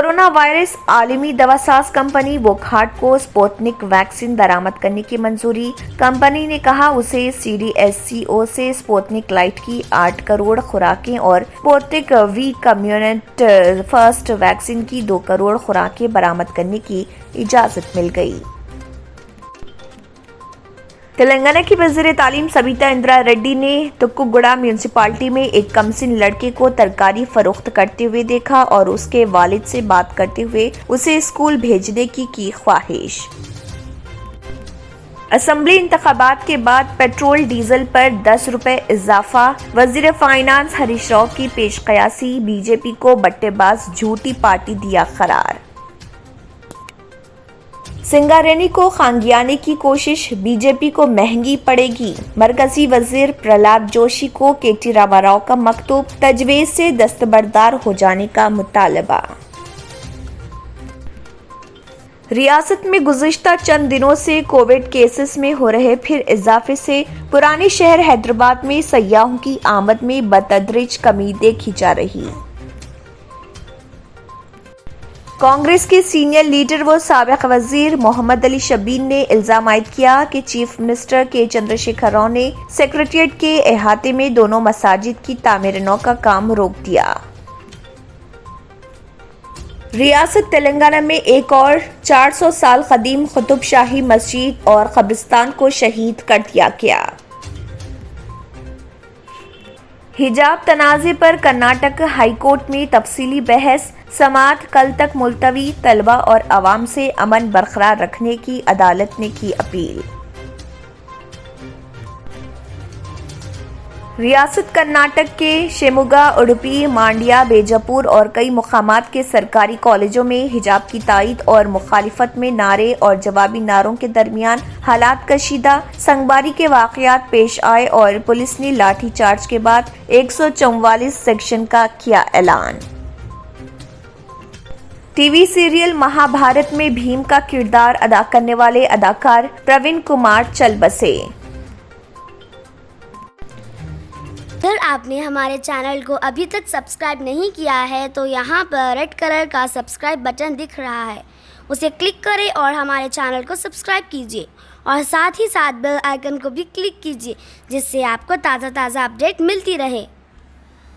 Corona virus आलमी Dawasaz company Wockhardt को Sputnik vaccine बरामद करने की मंजूरी। कंपनी ने कहा उसे CDSCO से स्पुतनिक लाइट की 8 करोड़ खुराकें और Sputnik V community first vaccine की 2 करोड़ खुराकें बरामद करने की इजाजत मिल गई। तेलंगाना की वज़ीर तालीम सबिता इंद्रा रेड्डी ने तुक्कुगुड़ा म्यूनिसिपालिटी में एक कमसिन लड़के को तरकारी फरोख्त करते हुए देखा और उसके वालिद से बात करते हुए उसे स्कूल भेजने की ख्वाहिश। असेंबली इंतखाबात के बाद पेट्रोल डीजल पर 10 रुपए इजाफा। वज़ीर फाइनेंस हरीश राव की पेशकयासी। बीजेपी को बट्टेबाज झूठी पार्टी दिया करार। सिंगारेड्डी को खांगियाने की कोशिश बीजेपी को महंगी पड़ेगी। मरकजी वजीर प्रहलाद जोशी को KT रामाराव का मकतूब। तजवीज से दस्तबरदार हो जाने का मुतालबा। रियासत में गुज़िश्ता चंद दिनों से कोविड केसेस में हो रहे फिर इजाफे से पुराने शहर हैदराबाद में सयाहों की आमद में बतदरीज कमी देखी जा रही। कांग्रेस के सीनियर लीडर व साबिक वजीर मोहम्मद अली शबीर ने इल्जाम आयद किया कि चीफ मिनिस्टर के चंद्रशेखर राव ने सेक्रेटेरिएट के अहाते में दोनों मसाजिद की तामीर नौ का काम रोक दिया। रियासत तेलंगाना में एक और 400 साल कदीम कुतुब शाही मस्जिद और कब्रिस्तान को शहीद कर दिया गया। हिजाब तनाज़े पर कर्नाटक हाईकोर्ट में तफसीली बहस। समाअत कल तक मुलतवी। तलबा और अवाम से अमन बरकरार रखने की अदालत ने की अपील। रियासत कर्नाटक के शिमोगा, उडुपी, मांड्या, बेजापुर और कई मुकामात के सरकारी कॉलेजों में हिजाब की तायीद और मुखालिफत में नारे और जवाबी नारों के दरमियान हालात कशीदा। संगबारी के वाकयात पेश आए और पुलिस ने लाठी चार्ज के बाद 144 सेक्शन का किया ऐलान। टीवी सीरियल महाभारत में भीम का किरदार अदा करने वाले अदाकार प्रवीण कुमार चल बसे। अगर आपने हमारे चैनल को अभी तक सब्सक्राइब नहीं किया है तो यहाँ पर रेड कलर का सब्सक्राइब बटन दिख रहा है, उसे क्लिक करें और हमारे चैनल को सब्सक्राइब कीजिए और साथ ही साथ बेल आइकन को भी क्लिक कीजिए जिससे आपको ताज़ा अपडेट मिलती रहे।